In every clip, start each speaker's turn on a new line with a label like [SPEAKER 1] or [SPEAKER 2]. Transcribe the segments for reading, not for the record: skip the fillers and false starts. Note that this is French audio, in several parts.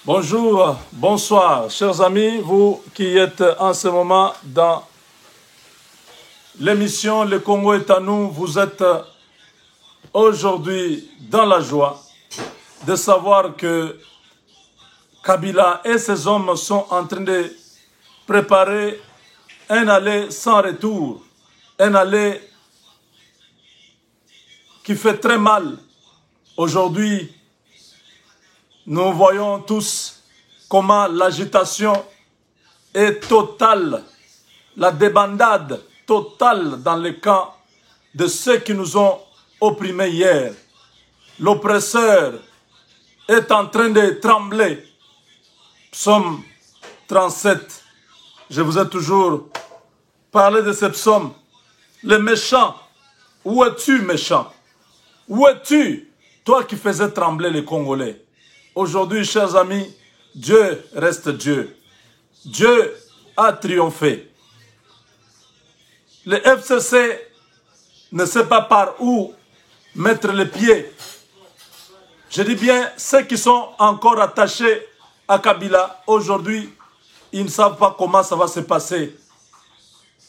[SPEAKER 1] Bonjour, bonsoir, chers amis, vous qui êtes en ce moment dans l'émission Le Congo est à nous, vous êtes aujourd'hui dans la joie de savoir que Kabila et ses hommes sont en train de préparer un aller sans retour, un aller qui fait très mal. Aujourd'hui, nous voyons tous comment l'agitation est totale, la débandade totale dans le camp de ceux qui nous ont opprimés hier. L'oppresseur est en train de trembler. Psaume 37, je vous ai toujours parlé de ce psaume. Le méchant, où es-tu méchant? Où es-tu, toi qui faisais trembler les Congolais? Aujourd'hui, chers amis, Dieu reste Dieu. Dieu a triomphé. Le FCC ne sait pas par où mettre les pieds. Je dis bien, ceux qui sont encore attachés à Kabila, aujourd'hui, ils ne savent pas comment ça va se passer.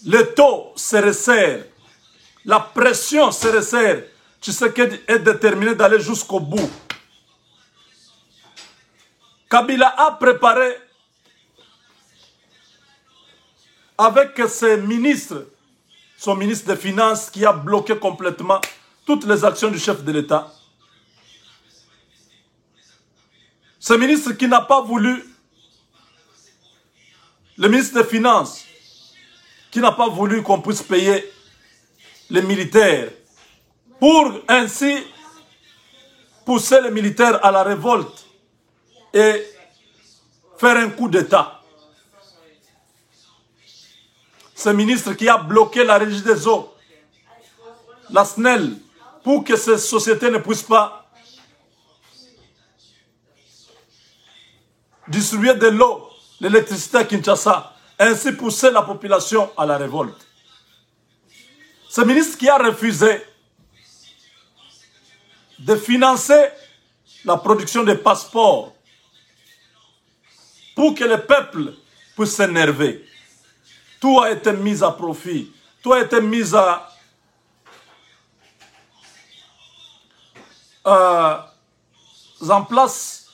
[SPEAKER 1] Le taux se resserre. La pression se resserre. Tshisekedi est déterminé d'aller jusqu'au bout. Kabila a préparé avec ses ministres, son ministre des Finances qui a bloqué complètement toutes les actions du chef de l'État. Ce ministre qui n'a pas voulu, le ministre des Finances, qui n'a pas voulu qu'on puisse payer les militaires pour ainsi pousser les militaires à la révolte et faire un coup d'État. Ce ministre qui a bloqué la régie des eaux, la SNEL, pour que ces sociétés ne puissent pas distribuer de l'eau, l'électricité à Kinshasa, ainsi pousser la population à la révolte. Ce ministre qui a refusé de financer la production de passeports pour que le peuple puisse s'énerver. Tout a été mis à profit. Tout a été mis en place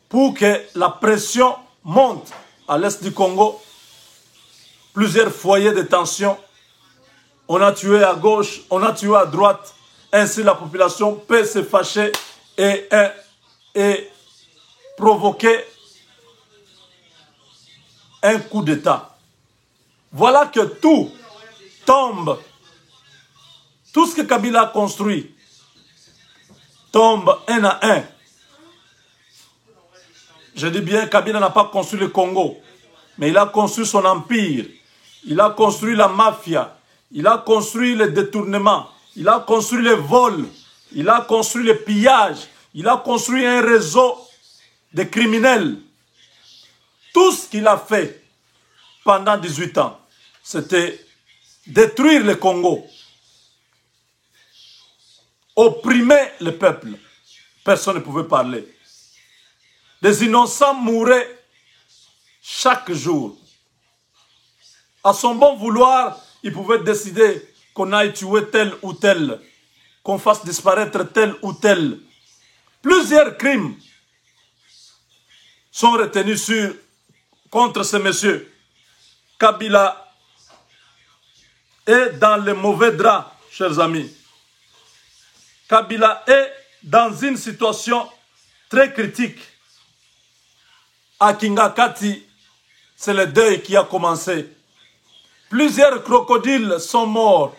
[SPEAKER 1] pour que la pression monte à l'est du Congo. Plusieurs foyers de tension. On a tué à gauche, on a tué à droite. Ainsi, la population peut se fâcher et provoquer un coup d'État. Voilà que tout tombe. Tout ce que Kabila a construit tombe un à un. Je dis bien, Kabila n'a pas construit le Congo, mais il a construit son empire. Il a construit la mafia. Il a construit le détournement. Il a construit les vols. Il a construit le pillage. Il a construit un réseau de criminels. Tout ce qu'il a fait pendant 18 ans, c'était détruire le Congo, opprimer le peuple. Personne ne pouvait parler. Des innocents mouraient chaque jour. À son bon vouloir, il pouvait décider qu'on aille tuer tel ou tel, qu'on fasse disparaître tel ou tel. Plusieurs crimes sont retenus contre ce monsieur. Kabila est dans le mauvais drap, chers amis. Kabila est dans une situation très critique. À Kingakati, c'est le deuil qui a commencé. Plusieurs crocodiles sont morts.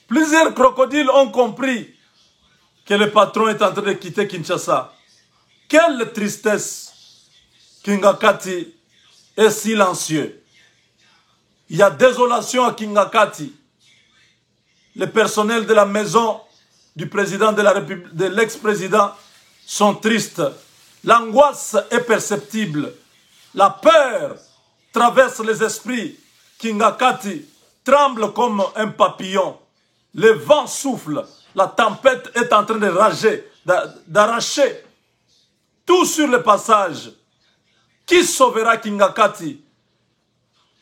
[SPEAKER 1] Plusieurs crocodiles ont compris que le patron est en train de quitter Kinshasa. Quelle tristesse! Kingakati est silencieux. Il y a désolation à Kingakati. Le personnel de la maison du président de la République, de l'ex-président, sont tristes. L'angoisse est perceptible. La peur traverse les esprits. Kingakati tremble comme un papillon. Le vent souffle. La tempête est en train de rager, d'arracher tout sur le passage. Qui sauvera Kingakati?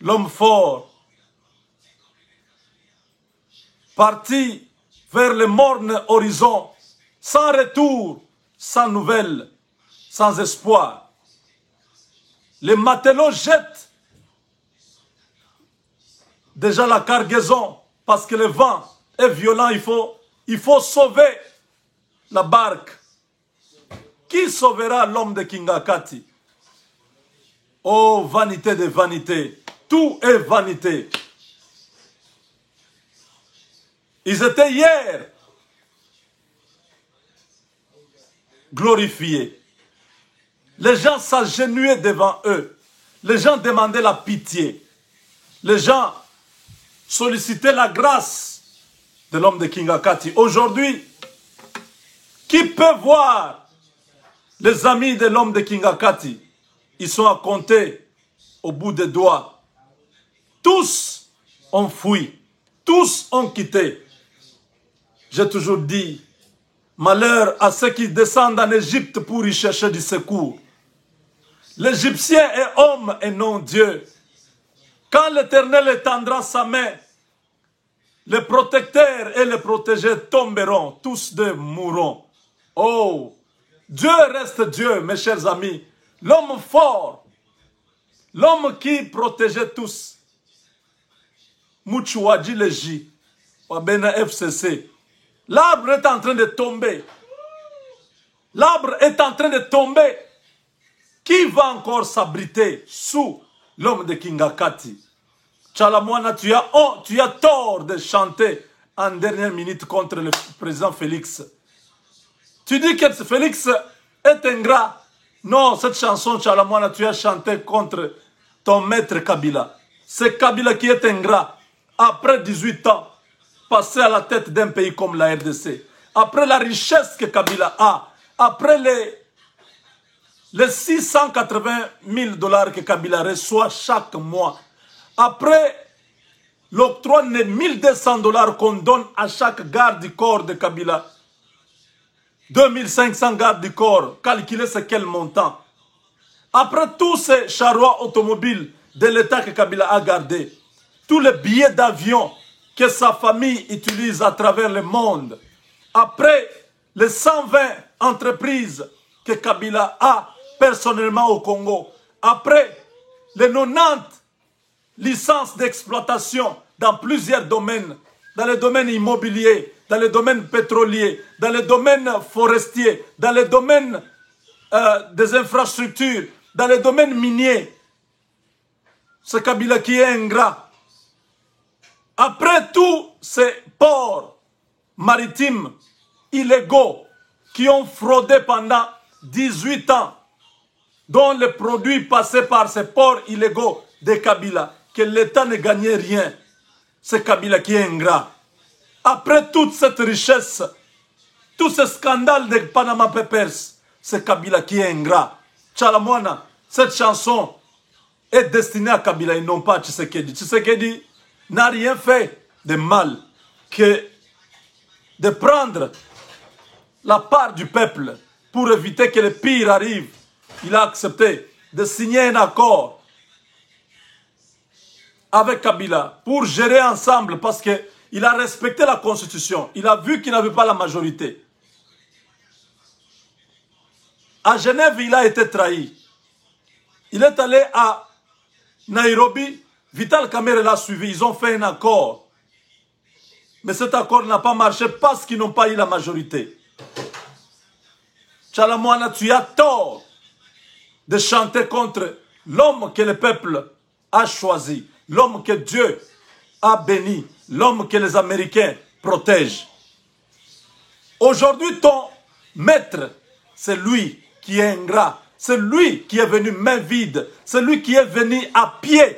[SPEAKER 1] L'homme fort, parti vers le morne horizon, sans retour, sans nouvelles, sans espoir. Les matelots jettent déjà la cargaison parce que le vent est violent. Il faut sauver la barque. Qui sauvera l'homme de Kingakati? Oh, vanité de vanité. Tout est vanité. Ils étaient hier glorifiés. Les gens s'agenouillaient devant eux. Les gens demandaient la pitié. Les gens sollicitaient la grâce de l'homme de Kingakati. Aujourd'hui, qui peut voir les amis de l'homme de Kingakati? Ils sont à compter au bout des doigts. Tous ont fui. Tous ont quitté. J'ai toujours dit, malheur à ceux qui descendent en Égypte pour y chercher du secours. L'Égyptien est homme et non Dieu. Quand l'Éternel étendra sa main, les protecteurs et les protégés tomberont, tous deux mourront. Oh, Dieu reste Dieu, mes chers amis. L'homme fort, l'homme qui protégeait tous. Mouchouadji Leji, Wabena FCC. L'arbre est en train de tomber. L'arbre est en train de tomber. Qui va encore s'abriter sous l'homme de Kingakati? Tchalamouana, tu as tort de chanter en dernière minute contre le président Félix. Tu dis que Félix est ingrat. Non, cette chanson, Tchalamouana, tu as chanté contre ton maître Kabila. C'est Kabila qui est ingrat. Après 18 ans, passé à la tête d'un pays comme la RDC. Après la richesse que Kabila a. Après les 680 000 $ que Kabila reçoit chaque mois. Après l'octroi de 1200 $ qu'on donne à chaque garde du corps de Kabila. 2500 gardes du corps, calculez c'est quel montant. Après tous ces charrois automobiles de l'État que Kabila a gardé, tous les billets d'avion que sa famille utilise à travers le monde, après les 120 entreprises que Kabila a personnellement au Congo, après les 90 licences d'exploitation dans plusieurs domaines, dans les domaines immobiliers, dans les domaines pétroliers, dans les domaines forestiers, dans les domaines des infrastructures, dans les domaines miniers. C'est Kabila qui est ingrat. Après tous ces ports maritimes illégaux qui ont fraudé pendant 18 ans, dont les produits passaient par ces ports illégaux de Kabila, que l'État ne gagnait rien, c'est Kabila qui est ingrat. Après toute cette richesse, tout ce scandale de Panama Papers, c'est Kabila qui est ingrat. Tchalamouana, cette chanson est destinée à Kabila et non pas à Tshisekedi. Tshisekedi n'a rien fait de mal que de prendre la part du peuple pour éviter que le pire arrive. Il a accepté de signer un accord avec Kabila pour gérer ensemble parce qu'il a respecté la constitution. Il a vu qu'il n'avait pas la majorité. À Genève, il a été trahi. Il est allé à Nairobi. Vital Kamerhe l'a suivi. Ils ont fait un accord. Mais cet accord n'a pas marché parce qu'ils n'ont pas eu la majorité. Tchalamouana, tu as tort de chanter contre l'homme que le peuple a choisi. L'homme que Dieu a béni. L'homme que les Américains protègent. Aujourd'hui, ton maître, c'est lui qui est ingrat. C'est lui qui est venu main vide. C'est lui qui est venu à pied.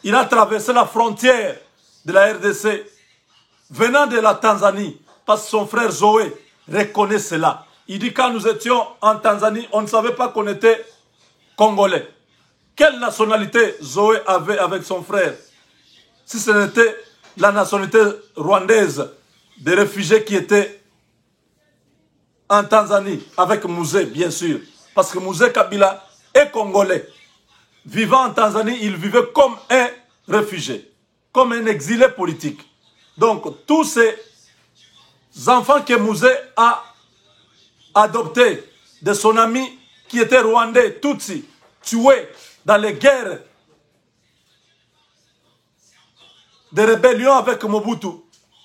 [SPEAKER 1] Il a traversé la frontière de la RDC, venant de la Tanzanie, parce que son frère Zoé reconnaît cela. Il dit quand nous étions en Tanzanie, on ne savait pas qu'on était Congolais. Quelle nationalité Zoé avait avec son frère? Si ce n'était la nationalité rwandaise des réfugiés qui étaient en Tanzanie, avec Mouzé, bien sûr. Parce que Mouzé Kabila est congolais. Vivant en Tanzanie, il vivait comme un réfugié, comme un exilé politique. Donc, tous ces enfants que Mouzé a adoptés de son ami qui était rwandais, Tutsi, tués dans les guerres de rébellion avec Mobutu,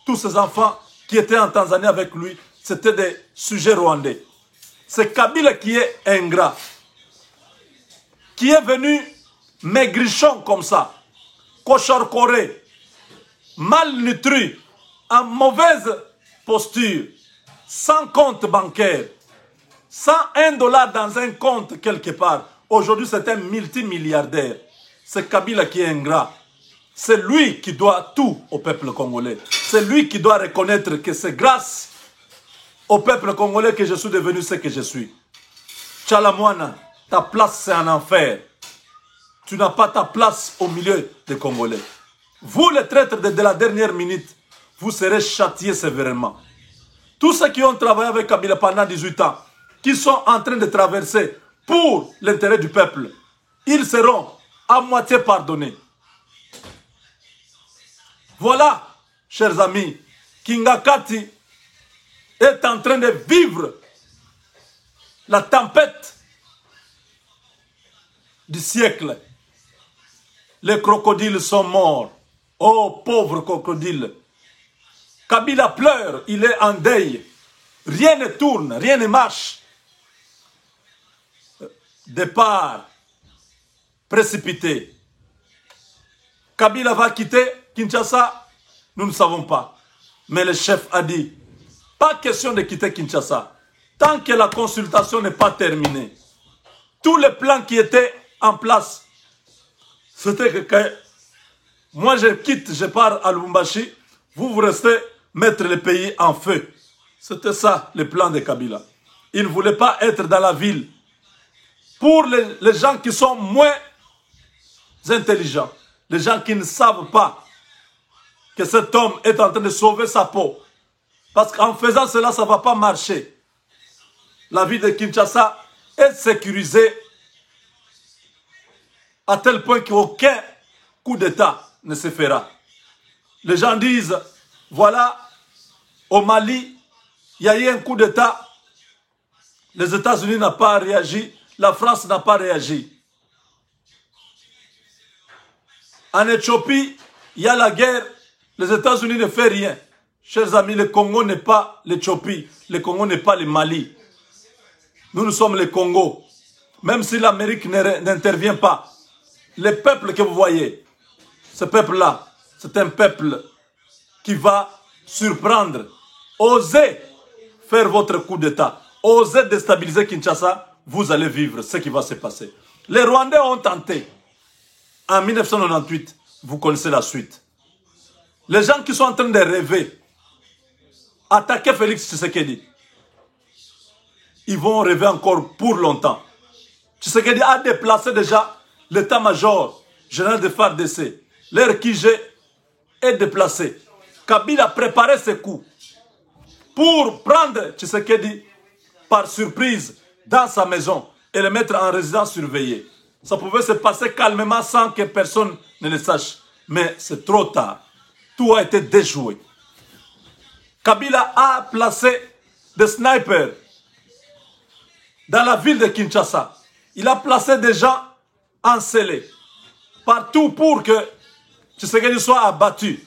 [SPEAKER 1] tous ces enfants qui étaient en Tanzanie avec lui, c'était des sujets rwandais. C'est Kabila qui est ingrat, qui est venu maigrichon comme ça, cochorcoré, malnutri, en mauvaise posture, sans compte bancaire, sans $1 dans un compte quelque part. Aujourd'hui, c'est un multimilliardaire. C'est Kabila qui est ingrat. C'est lui qui doit tout au peuple congolais. C'est lui qui doit reconnaître que c'est grâce au peuple congolais que je suis devenu ce que je suis. Tchalamouana, ta place c'est en enfer. Tu n'as pas ta place au milieu des Congolais. Vous, les traîtres de la dernière minute, vous serez châtiés sévèrement. Tous ceux qui ont travaillé avec Kabila pendant 18 ans, qui sont en train de traverser pour l'intérêt du peuple, ils seront à moitié pardonnés. Voilà, chers amis, Kingakati est en train de vivre la tempête du siècle. Les crocodiles sont morts. Oh, pauvre crocodile. Kabila pleure, il est en deuil. Rien ne tourne, rien ne marche. Départ précipité. Kabila va quitter Kinshasa, nous ne savons pas. Mais le chef a dit, pas question de quitter Kinshasa. Tant que la consultation n'est pas terminée. Tous les plans qui étaient en place, c'était que moi je quitte, je pars à Lubumbashi, vous restez mettre le pays en feu. C'était ça le plan de Kabila. Il ne voulait pas être dans la ville. Pour les gens qui sont moins intelligents, les gens qui ne savent pas que cet homme est en train de sauver sa peau. Parce qu'en faisant cela, ça ne va pas marcher. La ville de Kinshasa est sécurisée à tel point qu'aucun coup d'État ne se fera. Les gens disent, voilà, au Mali, il y a eu un coup d'État. Les États-Unis n'ont pas réagi, la France n'a pas réagi. En Éthiopie, il y a la guerre, les États-Unis ne font rien. Chers amis, le Congo n'est pas l'Éthiopie, le Congo n'est pas le Mali. Nous sommes le Congo. Même si l'Amérique n'intervient pas, le peuple que vous voyez, ce peuple-là, c'est un peuple qui va surprendre. Osez faire votre coup d'État. Osez déstabiliser Kinshasa, vous allez vivre ce qui va se passer. Les Rwandais ont tenté. En 1998, vous connaissez la suite. Les gens qui sont en train de rêver, attaquer Félix Tshisekedi, ils vont rêver encore pour longtemps. Tshisekedi a déplacé déjà l'état-major général de FARDC. Leur QG est déplacé. Kabila a préparé ses coups pour prendre Tshisekedi par surprise dans sa maison et le mettre en résidence surveillée. Ça pouvait se passer calmement sans que personne ne le sache. Mais c'est trop tard. Tout a été déjoué. Kabila a placé des snipers dans la ville de Kinshasa. Il a placé des gens encelés partout pour que Tshisekedi soit abattu.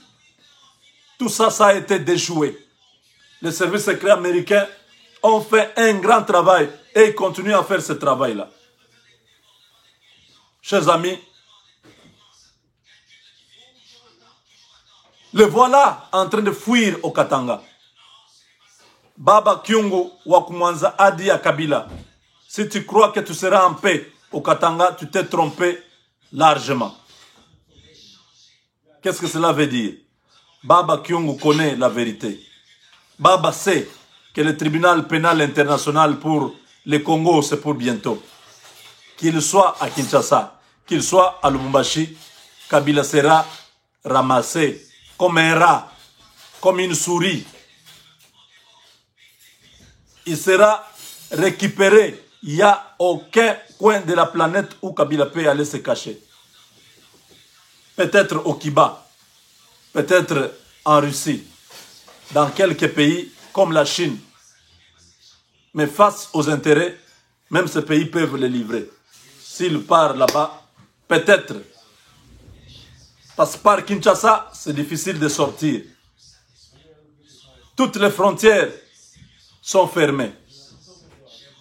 [SPEAKER 1] Tout ça, ça a été déjoué. Les services secrets américains ont fait un grand travail et ils continuent à faire ce travail-là. Chers amis, le voilà en train de fuir au Katanga. Baba Kyungu Wakumwanza a dit à Kabila, si tu crois que tu seras en paix au Katanga, tu t'es trompé largement. Qu'est-ce que cela veut dire? Baba Kyungu connaît la vérité. Baba sait que le tribunal pénal international pour le Congo, c'est pour bientôt. Qu'il soit à Kinshasa, qu'il soit à Lubumbashi, Kabila sera ramassé comme un rat, comme une souris, il sera récupéré. Il n'y a aucun coin de la planète où Kabila peut aller se cacher. Peut-être au Kiba, peut-être en Russie, dans quelques pays comme la Chine. Mais face aux intérêts, même ces pays peuvent les livrer. S'il part là-bas, peut-être. Parce que par Kinshasa, c'est difficile de sortir. Toutes les frontières sont fermées.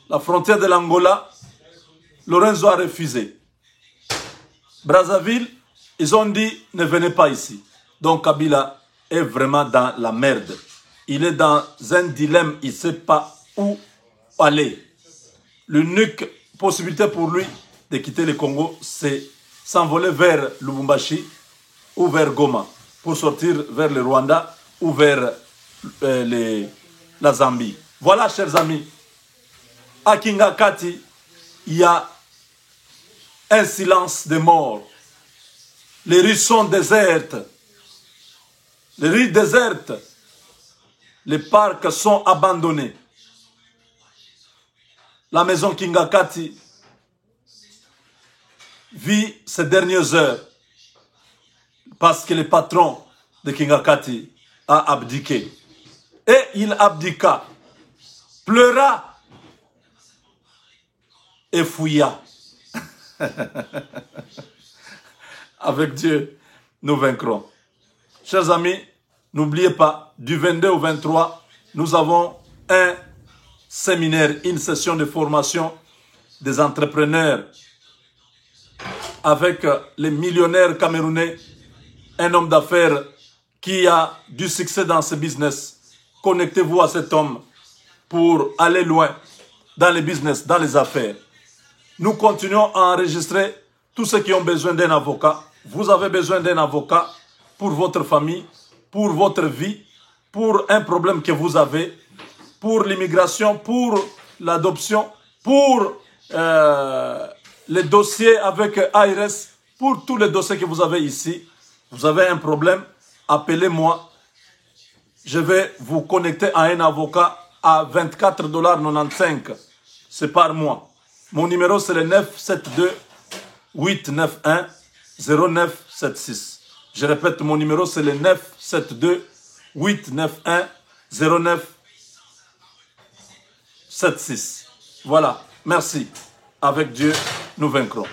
[SPEAKER 1] La frontière de l'Angola, Lorenzo a refusé. Brazzaville, ils ont dit ne venez pas ici. Donc Kabila est vraiment dans la merde. Il est dans un dilemme, il ne sait pas où aller. L'unique possibilité pour lui de quitter le Congo, c'est s'envoler vers Lubumbashi ou vers Goma pour sortir vers le Rwanda ou vers la Zambie. Voilà, chers amis, à Kingakati, il y a un silence de mort. Les rues sont désertes. Les rues désertes. Les parcs sont abandonnés. La maison Kingakati vit ces dernières heures parce que le patron de Kingakati a abdiqué. Et il abdiqua, pleura et fouilla. Avec Dieu, nous vaincrons. Chers amis, n'oubliez pas, du 22 au 23, nous avons un séminaire, une session de formation des entrepreneurs avec les millionnaires camerounais, un homme d'affaires qui a du succès dans ce business. Connectez-vous à cet homme pour aller loin dans les business, dans les affaires. Nous continuons à enregistrer tous ceux qui ont besoin d'un avocat. Vous avez besoin d'un avocat pour votre famille, pour votre vie, pour un problème que vous avez, pour l'immigration, pour l'adoption, pour les dossiers avec ARS, pour tous les dossiers que vous avez ici. Vous avez un problème, appelez-moi. Je vais vous connecter à un avocat à 24,95 $. C'est par mois. Mon numéro, c'est le 972-891-0976. Je répète, mon numéro, c'est le 972-891-0976. Voilà, merci. Avec Dieu, nous vaincrons.